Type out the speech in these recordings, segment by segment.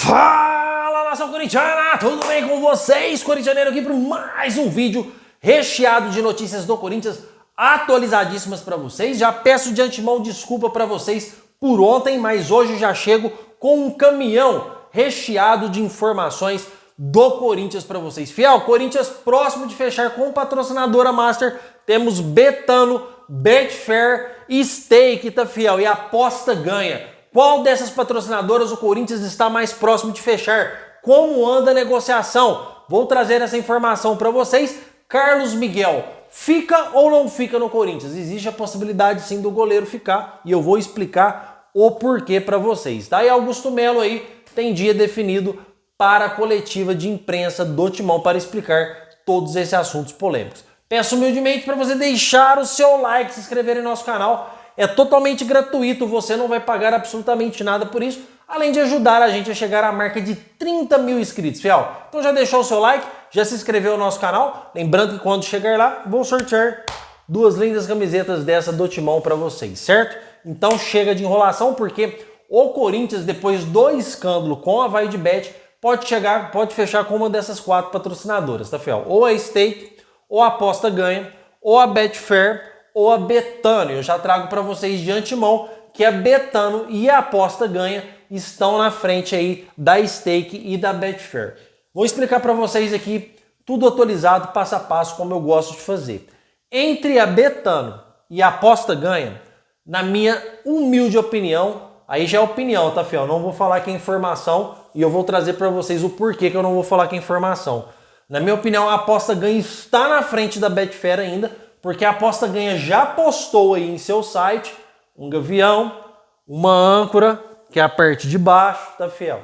Fala, nação corintiana! Tudo bem com vocês? Corintianeiro aqui para mais um vídeo recheado de notícias do Corinthians atualizadíssimas para vocês. Já peço de antemão desculpa para vocês por ontem, mas hoje já chego com um caminhão recheado de informações do Corinthians para vocês. Fiel, Corinthians próximo de fechar com patrocinadora Master. Temos Betano, Betfair e Stake, tá, fiel? E aposta ganha. Qual dessas patrocinadoras o Corinthians está mais próximo de fechar? Como anda a negociação? Vou trazer essa informação para vocês. Carlos Miguel, fica ou não fica no Corinthians? Existe a possibilidade sim do goleiro ficar e eu vou explicar o porquê para vocês, tá? E Augusto Melo aí tem dia definido para a coletiva de imprensa do Timão para explicar todos esses assuntos polêmicos. Peço humildemente para você deixar o seu like, se inscrever em nosso canal. É totalmente gratuito, você não vai pagar absolutamente nada por isso, além de ajudar a gente a chegar à marca de 30 mil inscritos, fiel. Então já deixou o seu like, já se inscreveu no nosso canal, lembrando que quando chegar lá, vou sortear duas lindas camisetas dessa do Timão para vocês, certo? Então chega de enrolação, porque o Corinthians, depois do escândalo com a VaideBet, pode fechar com uma dessas quatro patrocinadoras, tá, fiel? Ou a Stake, ou a Aposta Ganha, ou a Betfair, ou a Betano. Eu já trago para vocês de antemão que a Betano e a Aposta Ganha estão na frente aí da Stake e da Betfair. Vou explicar para vocês aqui tudo atualizado, passo a passo, como eu gosto de fazer. Entre a Betano e a Aposta Ganha, na minha humilde opinião, aí já é opinião, tá, fiel? Não vou falar que é informação e eu vou trazer para vocês o porquê que eu não vou falar que é informação. Na minha opinião, a Aposta Ganha está na frente da Betfair ainda, porque a Aposta Ganha já postou aí em seu site um gavião, uma âncora, que é a parte de baixo, tá, fiel?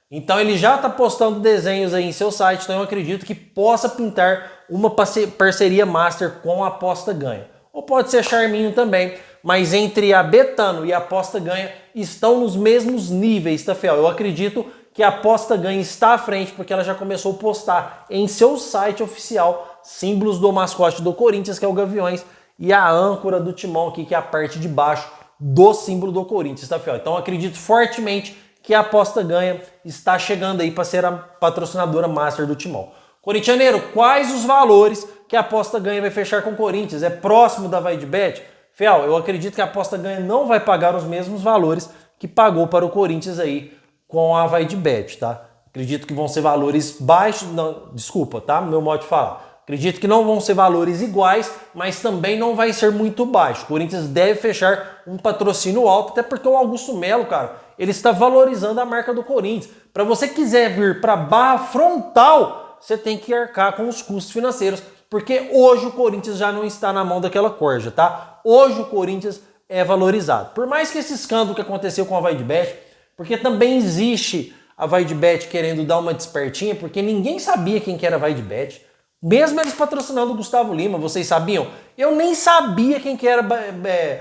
Então ele já está postando desenhos aí em seu site, então eu acredito que possa pintar uma parceria master com a Aposta Ganha. Ou pode ser charminho também, mas entre a Betano e a Aposta Ganha estão nos mesmos níveis, tá, fiel? Eu acredito que a Aposta Ganha está à frente, porque ela já começou a postar em seu site oficial símbolos do mascote do Corinthians, que é o Gaviões, e a âncora do Timão aqui, que é a parte de baixo do símbolo do Corinthians, tá, fiel? Então acredito fortemente que a Aposta Ganha está chegando aí para ser a patrocinadora master do Timão. Corintianeiro, quais os valores que a Aposta Ganha vai fechar com o Corinthians? É próximo da VaideBet? Fiel, eu acredito que a Aposta Ganha não vai pagar os mesmos valores que pagou para o Corinthians aí com a VaideBet, tá? Acredito que vão ser valores baixos, não, desculpa, tá? Meu modo de falar. Acredito que não vão ser valores iguais, mas também não vai ser muito baixo. O Corinthians deve fechar um patrocínio alto, até porque o Augusto Melo, cara, ele está valorizando a marca do Corinthians. Para você quiser vir para Barra Frontal, você tem que arcar com os custos financeiros, porque hoje o Corinthians já não está na mão daquela corja, tá? Hoje o Corinthians é valorizado. Por mais que esse escândalo que aconteceu com a VaideBet, porque também existe a VaideBet querendo dar uma despertinha, porque ninguém sabia quem que era a VaideBet. Mesmo eles patrocinando o Gustavo Lima, vocês sabiam? Eu nem sabia quem que era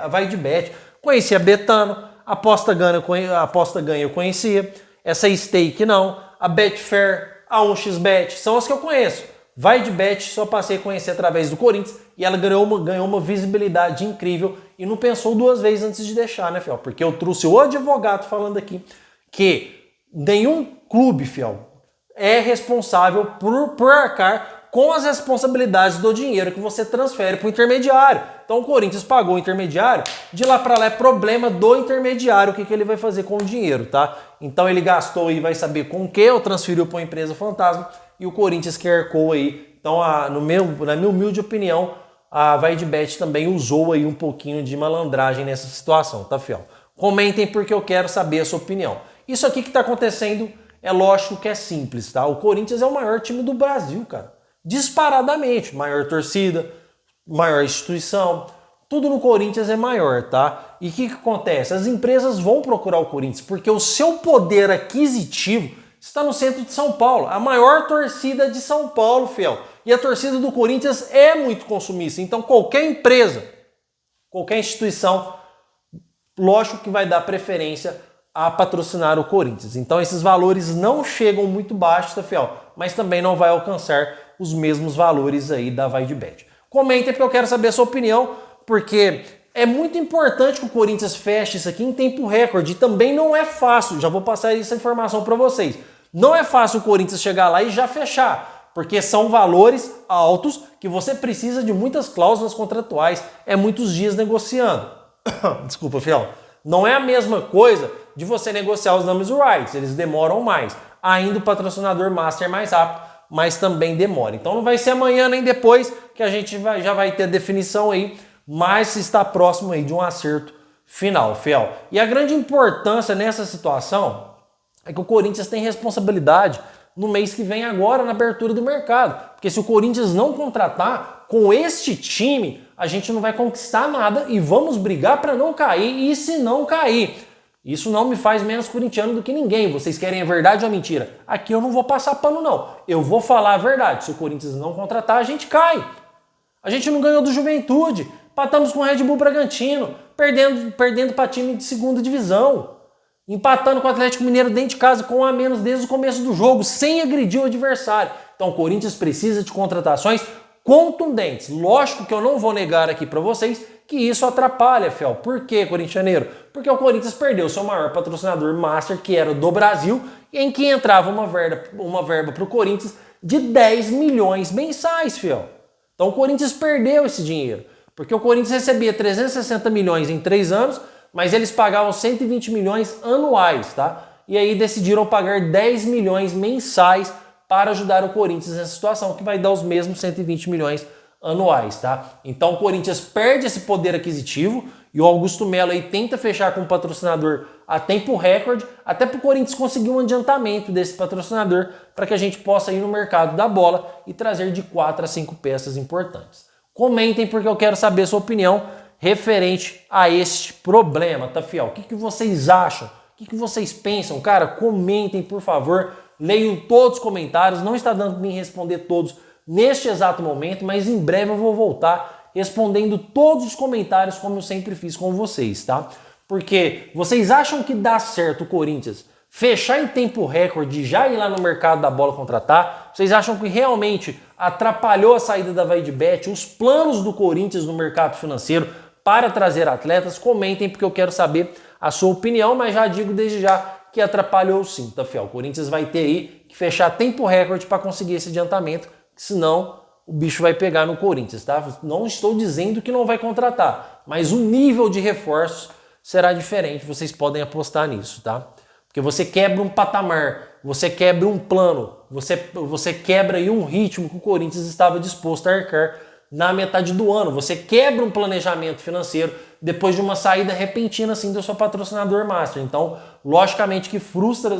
a VaideBet. Conhecia a Betano, a Aposta Ganha eu conhecia, essa Stake não, a Betfair, a 1xBet, são as que eu conheço. VaideBet só passei a conhecer através do Corinthians e ela ganhou uma visibilidade incrível e não pensou duas vezes antes de deixar, né, fiel? Porque eu trouxe o advogado falando aqui que nenhum clube, fiel, é responsável por arcar com as responsabilidades do dinheiro que você transfere para o intermediário. Então o Corinthians pagou o intermediário, de lá para lá é problema do intermediário o que ele vai fazer com o dinheiro, tá? Então ele gastou e vai saber com o que ou transferiu para uma empresa fantasma e o Corinthians que arcou aí. Então na minha humilde opinião, a VaideBet também usou aí um pouquinho de malandragem nessa situação, tá, fiel? Comentem porque eu quero saber a sua opinião. Isso aqui que está acontecendo é lógico que é simples, tá? O Corinthians é o maior time do Brasil, cara. Disparadamente, maior torcida, maior instituição, tudo no Corinthians é maior, tá? E o que acontece? As empresas vão procurar o Corinthians porque o seu poder aquisitivo está no centro de São Paulo, a maior torcida de São Paulo, fiel. E a torcida do Corinthians é muito consumista, então qualquer empresa, qualquer instituição, lógico que vai dar preferência a patrocinar o Corinthians. Então esses valores não chegam muito baixos, tá, fiel? Mas também não vai alcançar os mesmos valores aí da VaideBet. Comentem porque eu quero saber a sua opinião, porque É muito importante que o Corinthians feche isso aqui em tempo recorde. E também não é fácil, já vou passar essa informação para vocês. Não é fácil o Corinthians chegar lá e já fechar, porque são valores altos que você precisa de muitas cláusulas contratuais, é muitos dias negociando. Desculpa, fiel. Não é a mesma coisa de você negociar os numbers rights, eles demoram mais. Ainda o patrocinador master é mais rápido, mas também demora. Então não vai ser amanhã nem depois que a gente já vai ter a definição aí, mas está próximo aí de um acerto final, fiel. E a grande importância nessa situação é que o Corinthians tem responsabilidade no mês que vem agora na abertura do mercado. Porque se o Corinthians não contratar com este time, a gente não vai conquistar nada e vamos brigar para não cair. E se não cair, isso não me faz menos corintiano do que ninguém. Vocês querem a verdade ou a mentira? Aqui eu não vou passar pano não. Eu vou falar a verdade. Se o Corinthians não contratar, a gente cai. A gente não ganhou do Juventude. Empatamos com o Red Bull Bragantino, perdendo para time de segunda divisão. Empatando com o Atlético Mineiro dentro de casa com um a menos desde o começo do jogo, sem agredir o adversário. Então o Corinthians precisa de contratações contundentes. Lógico que eu não vou negar aqui para vocês que isso atrapalha, fiel. Por quê, corintianeiro? Porque o Corinthians perdeu seu maior patrocinador master, que era o do Brasil, em que entrava uma verba para o Corinthians de 10 milhões mensais, fiel. Então o Corinthians perdeu esse dinheiro. Porque o Corinthians recebia 360 milhões em 3 anos, mas eles pagavam 120 milhões anuais, tá? E aí decidiram pagar 10 milhões mensais para ajudar o Corinthians nessa situação, que vai dar os mesmos 120 milhões anuais, tá? Então o Corinthians perde esse poder aquisitivo e o Augusto Melo aí tenta fechar com o patrocinador a tempo recorde, até para o Corinthians conseguir um adiantamento desse patrocinador para que a gente possa ir no mercado da bola e trazer de 4 a 5 peças importantes. Comentem porque eu quero saber a sua opinião referente a este problema, tá, fiel? O que vocês acham? O que vocês pensam? Cara, comentem, por favor. Leio todos os comentários. Não está dando para mim responder todos neste exato momento, mas em breve eu vou voltar respondendo todos os comentários como eu sempre fiz com vocês, tá? Porque vocês acham que dá certo o Corinthians fechar em tempo recorde e já ir lá no mercado da bola contratar? Vocês acham que realmente atrapalhou a saída da Vaidbet, os planos do Corinthians no mercado financeiro para trazer atletas? Comentem porque eu quero saber a sua opinião, mas já digo desde já que atrapalhou sim, tá, fiel? O Corinthians vai ter aí que fechar tempo recorde para conseguir esse adiantamento, senão o bicho vai pegar no Corinthians, tá? Não estou dizendo que não vai contratar, mas o nível de reforços será diferente, vocês podem apostar nisso, tá? Porque você quebra um patamar, você quebra um plano, você quebra aí um ritmo que o Corinthians estava disposto a arcar na metade do ano. Você quebra um planejamento financeiro depois de uma saída repentina assim do seu patrocinador master. Então, logicamente que frustra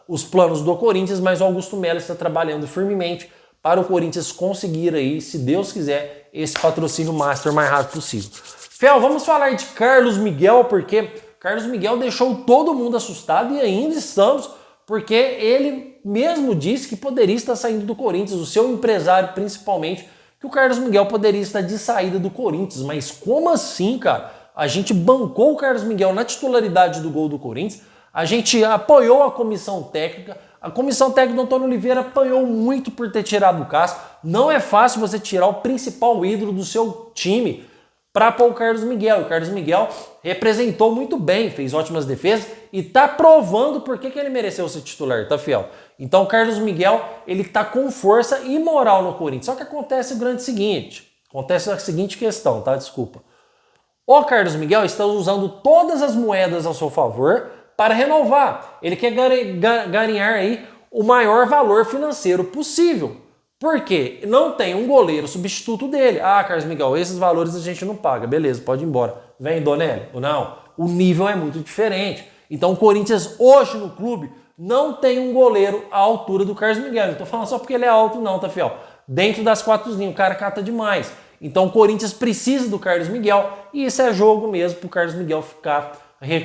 os planos do Corinthians, mas o Augusto Melo está trabalhando firmemente para o Corinthians conseguir aí, se Deus quiser, esse patrocínio master o mais rápido possível. Fel, vamos falar de Carlos Miguel, porque Carlos Miguel deixou todo mundo assustado e ainda estamos, porque ele mesmo disse que poderia estar saindo do Corinthians, o seu empresário principalmente, que o Carlos Miguel poderia estar de saída do Corinthians. Mas como assim, cara? A gente bancou o Carlos Miguel na titularidade do gol do Corinthians, a gente apoiou a comissão técnica do Antônio Oliveira apanhou muito por ter tirado o Cássio. Não é fácil você tirar o principal ídolo do seu time para pôr o Carlos Miguel. O Carlos Miguel representou muito bem, fez ótimas defesas e tá provando por que ele mereceu ser titular, tá, fiel? Então o Carlos Miguel, ele tá com força e moral no Corinthians. Só que acontece a seguinte questão, tá? Desculpa. O Carlos Miguel está usando todas as moedas a seu favor para renovar. Ele quer ganhar aí o maior valor financeiro possível. Por quê? Não tem um goleiro substituto dele. Ah, Carlos Miguel, esses valores a gente não paga. Beleza, pode ir embora. Vem, Donelli. Não, o nível é muito diferente. Então o Corinthians hoje no clube não tem um goleiro à altura do Carlos Miguel. Não estou falando só porque ele é alto não, tá, fiel? Dentro das 4 linhas, o cara cata demais. Então o Corinthians precisa do Carlos Miguel e isso é jogo mesmo para o Carlos Miguel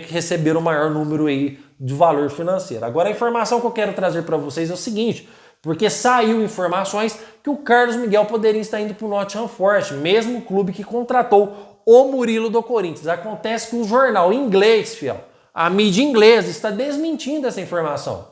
receber o maior número aí de valor financeiro. Agora a informação que eu quero trazer para vocês é o seguinte, porque saiu informações que o Carlos Miguel poderia estar indo para o Nottingham Forest, mesmo clube que contratou o Murilo do Corinthians. Acontece que o jornal inglês, fiel, a mídia inglesa está desmentindo essa informação.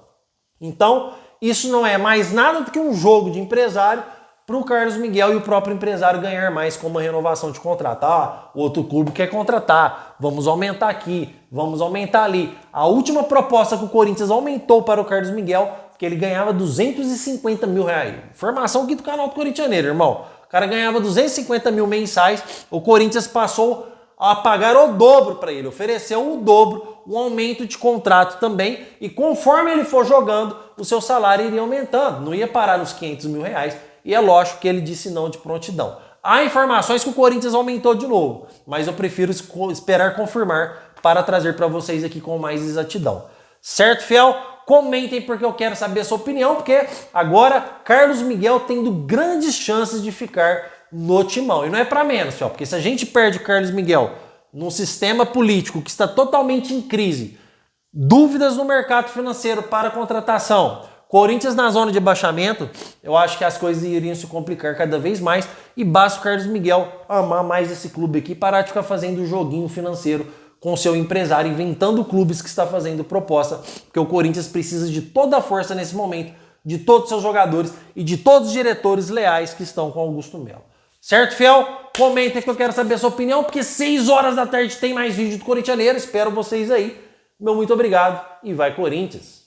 Então, isso não é mais nada do que um jogo de empresário para o Carlos Miguel e o próprio empresário ganhar mais com uma renovação de contrato. Ah, o outro clube quer contratar, vamos aumentar aqui, vamos aumentar ali. A última proposta que o Corinthians aumentou para o Carlos Miguel, que ele ganhava 250 mil reais. Informação aqui do canal do Corintianeiro, irmão. O cara ganhava 250 mil mensais, o Corinthians passou a pagar o dobro para ele, ofereceu o dobro, um aumento de contrato também, e conforme ele for jogando, o seu salário iria aumentando, não ia parar nos 500 mil reais, e é lógico que ele disse não de prontidão. Há informações que o Corinthians aumentou de novo, mas eu prefiro esperar confirmar para trazer para vocês aqui com mais exatidão. Certo, fiel? Comentem porque eu quero saber a sua opinião, porque agora Carlos Miguel tendo grandes chances de ficar no Timão. E não é para menos, fiel, porque se a gente perde Carlos Miguel num sistema político que está totalmente em crise, dúvidas no mercado financeiro para contratação, Corinthians na zona de abaixamento, eu acho que as coisas iriam se complicar cada vez mais e basta o Carlos Miguel amar mais esse clube aqui, parar de ficar fazendo joguinho financeiro com seu empresário, inventando clubes que está fazendo proposta, porque o Corinthians precisa de toda a força nesse momento, de todos os seus jogadores e de todos os diretores leais que estão com Augusto Melo. Certo, fiel? Comenta que eu quero saber a sua opinião, porque 6 horas da tarde tem mais vídeo do Corintianeiro. Espero vocês aí. Meu muito obrigado e vai Corinthians!